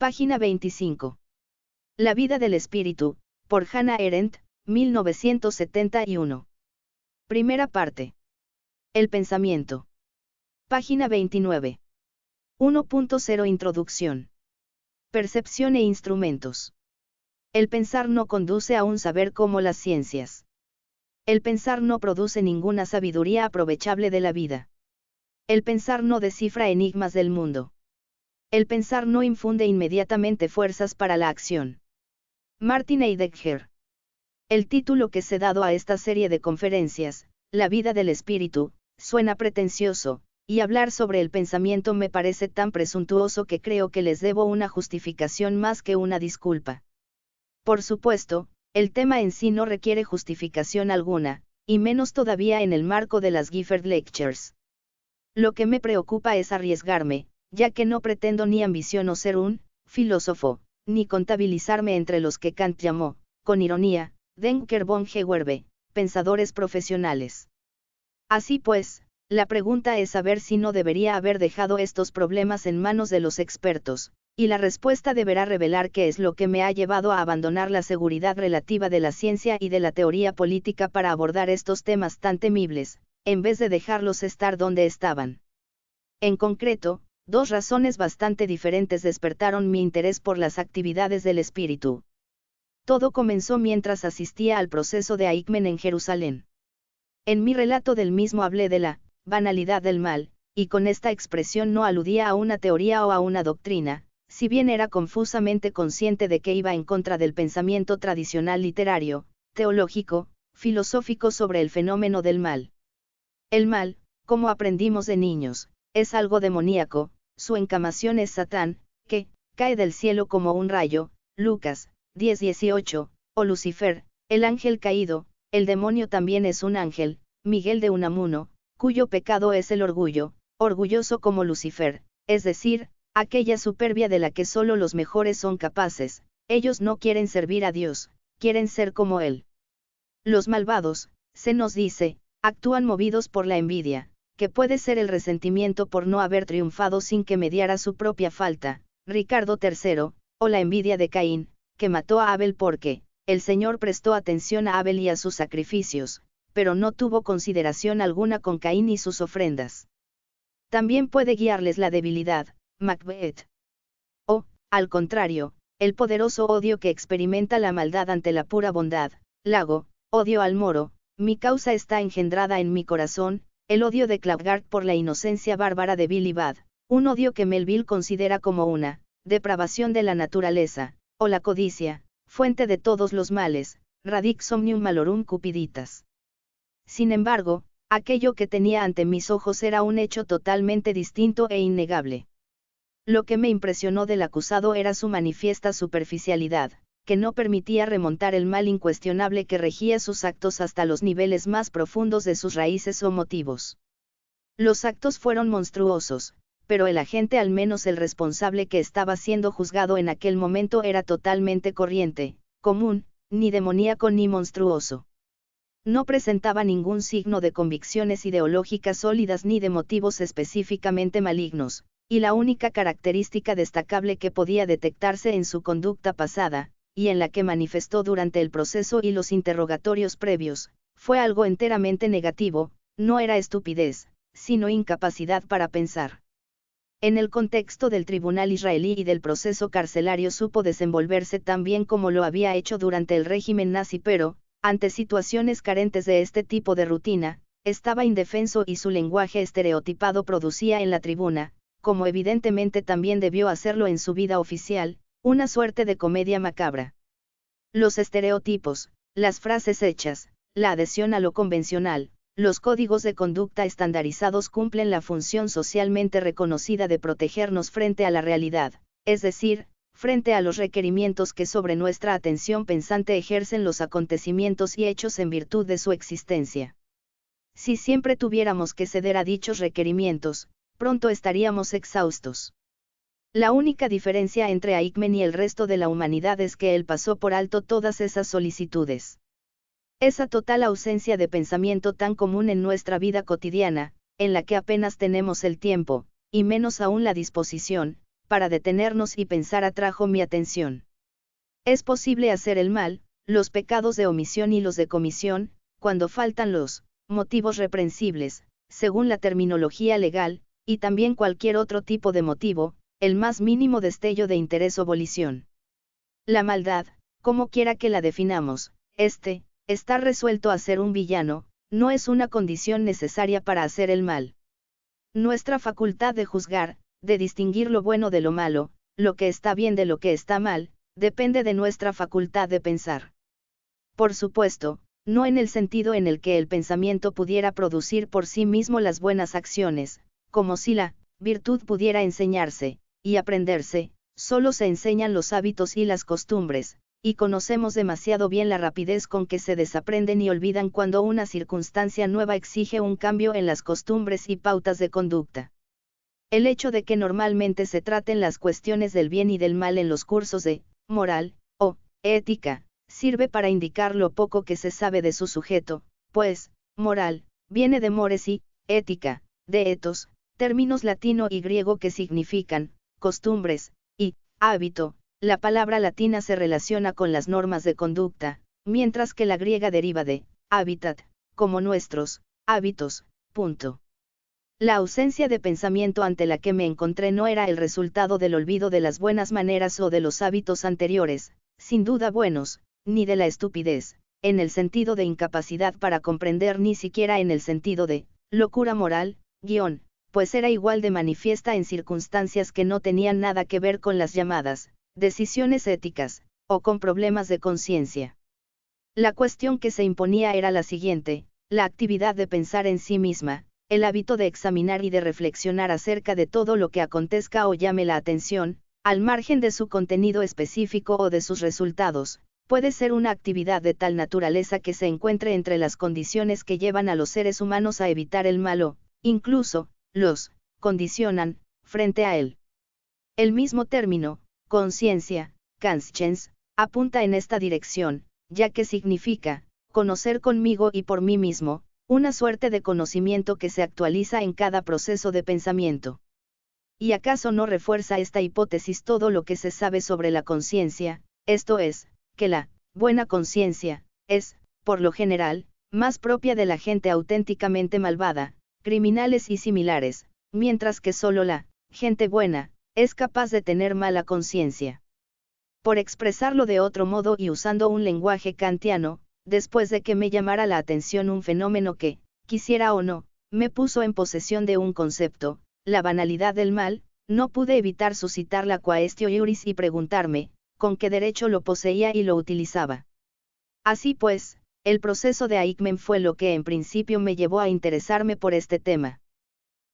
Página 25. La vida del espíritu, por Hannah Arendt, 1971. Primera parte. El pensamiento. Página 29. 1.0 Introducción. Percepción e instrumentos. El pensar no conduce a un saber como las ciencias. El pensar no produce ninguna sabiduría aprovechable de la vida. El pensar no descifra enigmas del mundo. El pensar no infunde inmediatamente fuerzas para la acción. Martin Heidegger. El título que se ha dado a esta serie de conferencias, La vida del espíritu, suena pretencioso, y hablar sobre el pensamiento me parece tan presuntuoso que creo que les debo una justificación más que una disculpa. Por supuesto, el tema en sí no requiere justificación alguna, y menos todavía en el marco de las Gifford Lectures. Lo que me preocupa es arriesgarme, ya que no pretendo ni ambiciono ser un filósofo, ni contabilizarme entre los que Kant llamó, con ironía, Denker von Gewerbe, pensadores profesionales. Así pues, la pregunta es saber si no debería haber dejado estos problemas en manos de los expertos, y la respuesta deberá revelar qué es lo que me ha llevado a abandonar la seguridad relativa de la ciencia y de la teoría política para abordar estos temas tan temibles, en vez de dejarlos estar donde estaban. En concreto, dos razones bastante diferentes despertaron mi interés por las actividades del espíritu. Todo comenzó mientras asistía al proceso de Eichmann en Jerusalén. En mi relato del mismo hablé de la banalidad del mal, y con esta expresión no aludía a una teoría o a una doctrina, si bien era confusamente consciente de que iba en contra del pensamiento tradicional literario, teológico, filosófico sobre el fenómeno del mal. El mal, como aprendimos de niños, es algo demoníaco, su encarnación es Satán, que cae del cielo como un rayo, Lucas 10:18, o Lucifer, el ángel caído. El demonio también es un ángel, Miguel de Unamuno, cuyo pecado es el orgullo, orgulloso como Lucifer, es decir, aquella superbia de la que solo los mejores son capaces. Ellos no quieren servir a Dios, quieren ser como Él. Los malvados, se nos dice, actúan movidos por la envidia, que puede ser el resentimiento por no haber triunfado sin que mediara su propia falta, Ricardo III, o la envidia de Caín, que mató a Abel porque el Señor prestó atención a Abel y a sus sacrificios, pero no tuvo consideración alguna con Caín y sus ofrendas. También puede guiarles la debilidad, Macbeth. O, al contrario, el poderoso odio que experimenta la maldad ante la pura bondad, Lago, odio al moro, mi causa está engendrada en mi corazón, el odio de Clapgard por la inocencia bárbara de Billy Budd, un odio que Melville considera como una depravación de la naturaleza, o la codicia, fuente de todos los males, radix omnium malorum cupiditas. Sin embargo, aquello que tenía ante mis ojos era un hecho totalmente distinto e innegable. Lo que me impresionó del acusado era su manifiesta superficialidad, que no permitía remontar el mal incuestionable que regía sus actos hasta los niveles más profundos de sus raíces o motivos. Los actos fueron monstruosos, pero el agente, al menos el responsable que estaba siendo juzgado en aquel momento, era totalmente corriente, común, ni demoníaco ni monstruoso. No presentaba ningún signo de convicciones ideológicas sólidas ni de motivos específicamente malignos, y la única característica destacable que podía detectarse en su conducta pasada, y en la que manifestó durante el proceso y los interrogatorios previos, fue algo enteramente negativo: no era estupidez, sino incapacidad para pensar. En el contexto del tribunal israelí y del proceso carcelario supo desenvolverse tan bien como lo había hecho durante el régimen nazi, pero, ante situaciones carentes de este tipo de rutina, estaba indefenso y su lenguaje estereotipado producía en la tribuna, como evidentemente también debió hacerlo en su vida oficial, una suerte de comedia macabra. Los estereotipos, las frases hechas, la adhesión a lo convencional, los códigos de conducta estandarizados cumplen la función socialmente reconocida de protegernos frente a la realidad, es decir, frente a los requerimientos que sobre nuestra atención pensante ejercen los acontecimientos y hechos en virtud de su existencia. Si siempre tuviéramos que ceder a dichos requerimientos, pronto estaríamos exhaustos. La única diferencia entre Eichmann y el resto de la humanidad es que él pasó por alto todas esas solicitudes. Esa total ausencia de pensamiento tan común en nuestra vida cotidiana, en la que apenas tenemos el tiempo, y menos aún la disposición, para detenernos y pensar atrajo mi atención. Es posible hacer el mal, los pecados de omisión y los de comisión, cuando faltan los motivos reprensibles, según la terminología legal, y también cualquier otro tipo de motivo, el más mínimo destello de interés o volición. La maldad, como quiera que la definamos, estar resuelto a ser un villano, no es una condición necesaria para hacer el mal. Nuestra facultad de juzgar, de distinguir lo bueno de lo malo, lo que está bien de lo que está mal, depende de nuestra facultad de pensar. Por supuesto, no en el sentido en el que el pensamiento pudiera producir por sí mismo las buenas acciones, como si la virtud pudiera enseñarse y aprenderse, solo se enseñan los hábitos y las costumbres, y conocemos demasiado bien la rapidez con que se desaprenden y olvidan cuando una circunstancia nueva exige un cambio en las costumbres y pautas de conducta. El hecho de que normalmente se traten las cuestiones del bien y del mal en los cursos de moral o ética, sirve para indicar lo poco que se sabe de su sujeto, pues, moral, viene de mores y ética, de ethos, términos latino y griego que significan costumbres, y hábito. La palabra latina se relaciona con las normas de conducta, mientras que la griega deriva de hábitat, como nuestros hábitos. Punto. La ausencia de pensamiento ante la que me encontré no era el resultado del olvido de las buenas maneras o de los hábitos anteriores, sin duda buenos, ni de la estupidez, en el sentido de incapacidad para comprender, ni siquiera en el sentido de locura moral, pues era igual de manifiesta en circunstancias que no tenían nada que ver con las llamadas decisiones éticas, o con problemas de conciencia. La cuestión que se imponía era la siguiente: la actividad de pensar en sí misma, el hábito de examinar y de reflexionar acerca de todo lo que acontezca o llame la atención, al margen de su contenido específico o de sus resultados, puede ser una actividad de tal naturaleza que se encuentre entre las condiciones que llevan a los seres humanos a evitar el mal o, incluso, los condicionan, frente a él. El mismo término, conciencia, Conscience, apunta en esta dirección, ya que significa, conocer conmigo y por mí mismo, una suerte de conocimiento que se actualiza en cada proceso de pensamiento. ¿Y acaso no refuerza esta hipótesis todo lo que se sabe sobre la conciencia, esto es, que la buena conciencia es, por lo general, más propia de la gente auténticamente malvada, criminales y similares, mientras que solo la gente buena es capaz de tener mala conciencia? Por expresarlo de otro modo y usando un lenguaje kantiano, después de que me llamara la atención un fenómeno que, quisiera o no, me puso en posesión de un concepto, la banalidad del mal, no pude evitar suscitar la quaestio iuris y preguntarme, con qué derecho lo poseía y lo utilizaba. Así pues, el proceso de Eichmann fue lo que en principio me llevó a interesarme por este tema.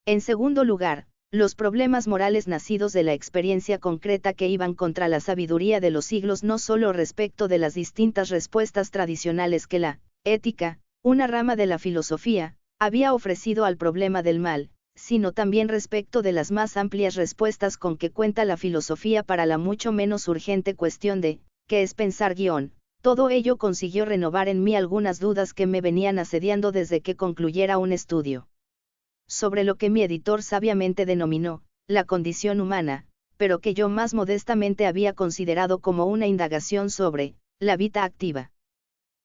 En segundo lugar, los problemas morales nacidos de la experiencia concreta que iban contra la sabiduría de los siglos, no solo respecto de las distintas respuestas tradicionales que la ética, una rama de la filosofía, había ofrecido al problema del mal, sino también respecto de las más amplias respuestas con que cuenta la filosofía para la mucho menos urgente cuestión de ¿qué es pensar? Todo ello consiguió renovar en mí algunas dudas que me venían asediando desde que concluyera un estudio sobre lo que mi editor sabiamente denominó la condición humana, pero que yo más modestamente había considerado como una indagación sobre la vida activa.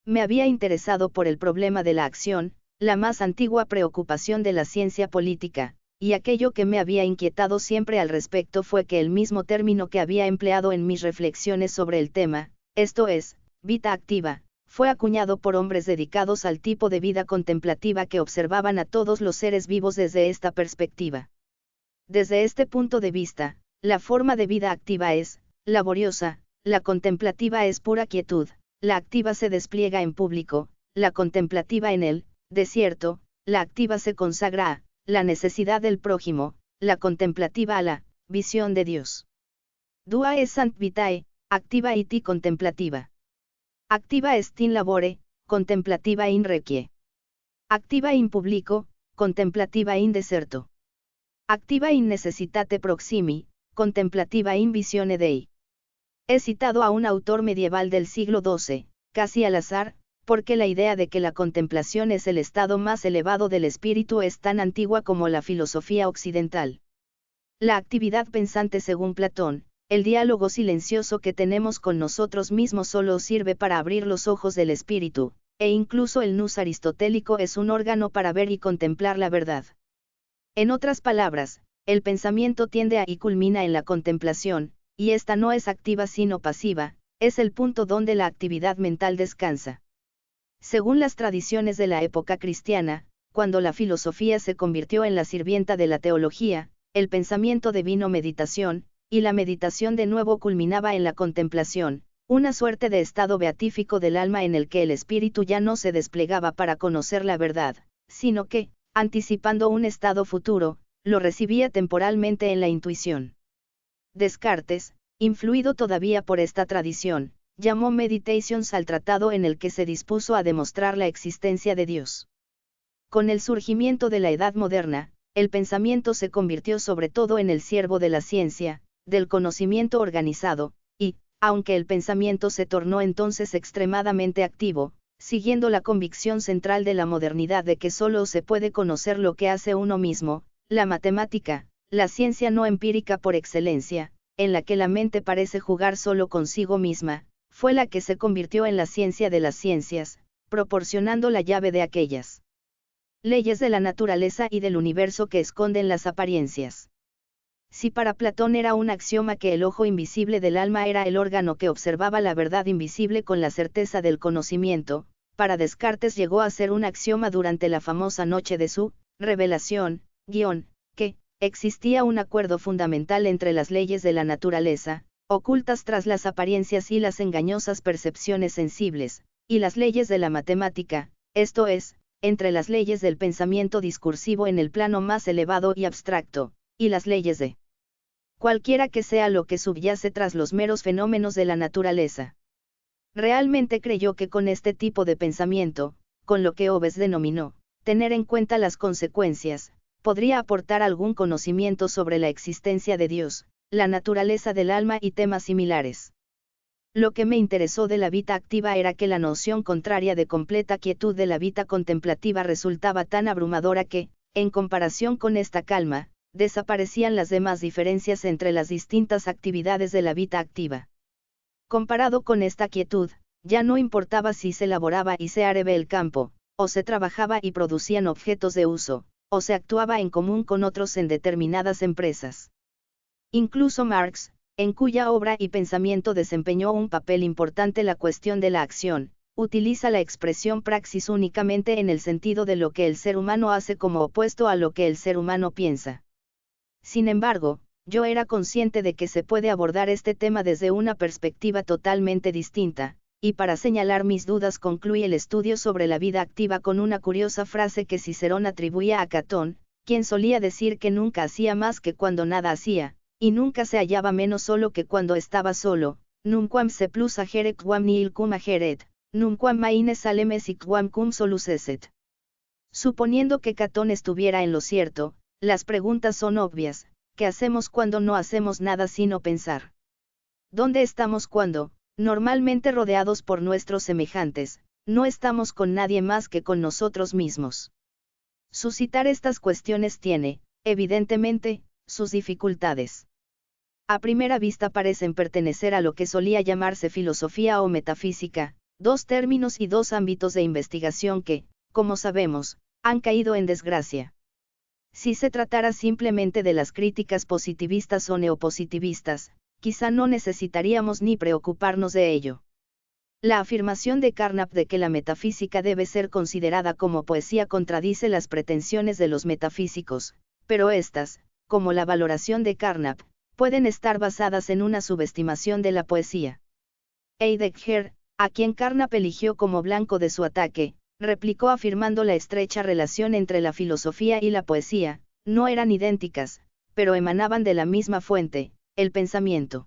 Me había interesado por el problema de la acción, la más antigua preocupación de la ciencia política, y aquello que me había inquietado siempre al respecto fue que el mismo término que había empleado en mis reflexiones sobre el tema, esto es, vida activa, fue acuñado por hombres dedicados al tipo de vida contemplativa que observaban a todos los seres vivos desde esta perspectiva. Desde este punto de vista, la forma de vida activa es laboriosa, la contemplativa es pura quietud, la activa se despliega en público, la contemplativa en el desierto, la activa se consagra a la necesidad del prójimo, la contemplativa a la visión de Dios. Dua es sant vitae, activa iti contemplativa. Activa est in labore, contemplativa in requie. Activa in publico, contemplativa in deserto. Activa in necessitate proximi, contemplativa in visione Dei. He citado a un autor medieval del siglo XII, casi al azar, porque la idea de que la contemplación es el estado más elevado del espíritu es tan antigua como la filosofía occidental. La actividad pensante según Platón, el diálogo silencioso que tenemos con nosotros mismos solo sirve para abrir los ojos del espíritu, e incluso el nous aristotélico es un órgano para ver y contemplar la verdad. En otras palabras, el pensamiento tiende a y culmina en la contemplación, y esta no es activa sino pasiva, es el punto donde la actividad mental descansa. Según las tradiciones de la época cristiana, cuando la filosofía se convirtió en la sirvienta de la teología, el pensamiento devino meditación, y la meditación de nuevo culminaba en la contemplación, una suerte de estado beatífico del alma en el que el espíritu ya no se desplegaba para conocer la verdad, sino que, anticipando un estado futuro, lo recibía temporalmente en la intuición. Descartes, influido todavía por esta tradición, llamó Meditations al tratado en el que se dispuso a demostrar la existencia de Dios. Con el surgimiento de la Edad Moderna, el pensamiento se convirtió sobre todo en el siervo de la ciencia, del conocimiento organizado, y, aunque el pensamiento se tornó entonces extremadamente activo, siguiendo la convicción central de la modernidad de que solo se puede conocer lo que hace uno mismo, la matemática, la ciencia no empírica por excelencia, en la que la mente parece jugar solo consigo misma, fue la que se convirtió en la ciencia de las ciencias, proporcionando la llave de aquellas leyes de la naturaleza y del universo que esconden las apariencias. Si para Platón era un axioma que el ojo invisible del alma era el órgano que observaba la verdad invisible con la certeza del conocimiento, para Descartes llegó a ser un axioma durante la famosa noche de su revelación, que existía un acuerdo fundamental entre las leyes de la naturaleza, ocultas tras las apariencias y las engañosas percepciones sensibles, y las leyes de la matemática, esto es, entre las leyes del pensamiento discursivo en el plano más elevado y abstracto, y las leyes de cualquiera que sea lo que subyace tras los meros fenómenos de la naturaleza. Realmente creyó que con este tipo de pensamiento, con lo que Hobbes denominó, tener en cuenta las consecuencias, podría aportar algún conocimiento sobre la existencia de Dios, la naturaleza del alma y temas similares. Lo que me interesó de la vida activa era que la noción contraria de completa quietud de la vida contemplativa resultaba tan abrumadora que, en comparación con esta calma, desaparecían las demás diferencias entre las distintas actividades de la vida activa. Comparado con esta quietud, ya no importaba si se laboraba y se arebe el campo, o se trabajaba y producían objetos de uso, o se actuaba en común con otros en determinadas empresas. Incluso Marx, en cuya obra y pensamiento desempeñó un papel importante la cuestión de la acción, utiliza la expresión praxis únicamente en el sentido de lo que el ser humano hace como opuesto a lo que el ser humano piensa. Sin embargo, yo era consciente de que se puede abordar este tema desde una perspectiva totalmente distinta, y para señalar mis dudas concluí el estudio sobre la vida activa con una curiosa frase que Cicerón atribuía a Catón, quien solía decir que nunca hacía más que cuando nada hacía, y nunca se hallaba menos solo que cuando estaba solo, nunquam se plus agere quam nihil cum ageret, nunquam maine salem esse quam cum solus esset. Suponiendo que Catón estuviera en lo cierto, las preguntas son obvias. ¿Qué hacemos cuando no hacemos nada sino pensar? ¿Dónde estamos cuando, normalmente rodeados por nuestros semejantes, no estamos con nadie más que con nosotros mismos? Suscitar estas cuestiones tiene, evidentemente, sus dificultades. A primera vista parecen pertenecer a lo que solía llamarse filosofía o metafísica, dos términos y dos ámbitos de investigación que, como sabemos, han caído en desgracia. Si se tratara simplemente de las críticas positivistas o neopositivistas, quizá no necesitaríamos ni preocuparnos de ello. La afirmación de Carnap de que la metafísica debe ser considerada como poesía contradice las pretensiones de los metafísicos, pero estas, como la valoración de Carnap, pueden estar basadas en una subestimación de la poesía. Heidegger, a quien Carnap eligió como blanco de su ataque, replicó afirmando la estrecha relación entre la filosofía y la poesía, no eran idénticas, pero emanaban de la misma fuente, el pensamiento.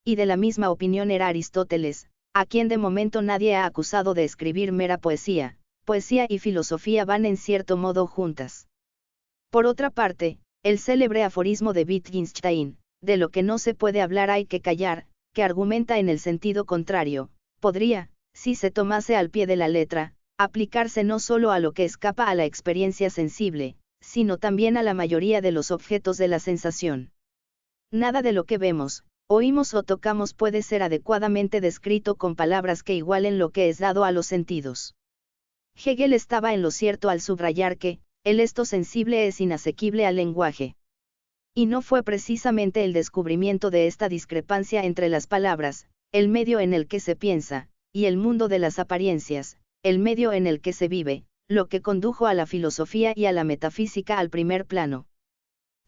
Y de la misma opinión era Aristóteles, a quien de momento nadie ha acusado de escribir mera poesía, poesía y filosofía van en cierto modo juntas. Por otra parte, el célebre aforismo de Wittgenstein, de lo que no se puede hablar hay que callar, que argumenta en el sentido contrario, podría, si se tomase al pie de la letra, aplicarse no solo a lo que escapa a la experiencia sensible, sino también a la mayoría de los objetos de la sensación. Nada de lo que vemos, oímos o tocamos puede ser adecuadamente descrito con palabras que igualen lo que es dado a los sentidos. Hegel estaba en lo cierto al subrayar que, el esto sensible es inasequible al lenguaje. Y no fue precisamente el descubrimiento de esta discrepancia entre las palabras, el medio en el que se piensa, y el mundo de las apariencias, el medio en el que se vive, lo que condujo a la filosofía y a la metafísica al primer plano.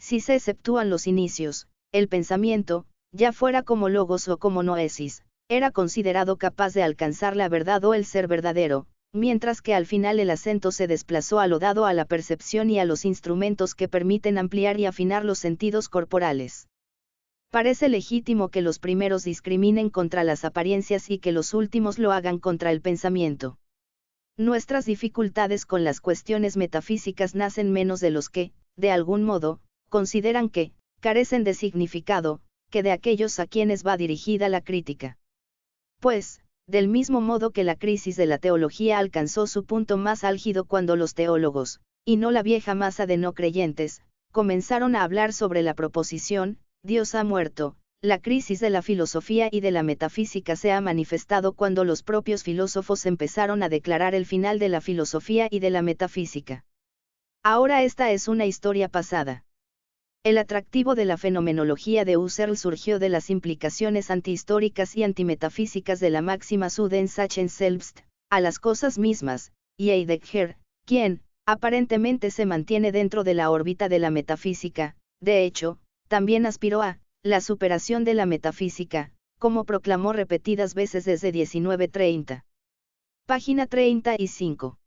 Si se exceptúan los inicios, el pensamiento, ya fuera como logos o como noesis, era considerado capaz de alcanzar la verdad o el ser verdadero, mientras que al final el acento se desplazó a lo dado a la percepción y a los instrumentos que permiten ampliar y afinar los sentidos corporales. Parece legítimo que los primeros discriminen contra las apariencias y que los últimos lo hagan contra el pensamiento. Nuestras dificultades con las cuestiones metafísicas nacen menos de los que, de algún modo, consideran que, carecen de significado, que de aquellos a quienes va dirigida la crítica. Pues, del mismo modo que la crisis de la teología alcanzó su punto más álgido cuando los teólogos, y no la vieja masa de no creyentes, comenzaron a hablar sobre la proposición, Dios ha muerto, la crisis de la filosofía y de la metafísica se ha manifestado cuando los propios filósofos empezaron a declarar el final de la filosofía y de la metafísica. Ahora esta es una historia pasada. El atractivo de la fenomenología de Husserl surgió de las implicaciones antihistóricas y antimetafísicas de la máxima zu den Sachen selbst, a las cosas mismas, y Heidegger, quien, aparentemente se mantiene dentro de la órbita de la metafísica, de hecho, también aspiró a la superación de la metafísica, como proclamó repetidas veces desde 1930. Página 35.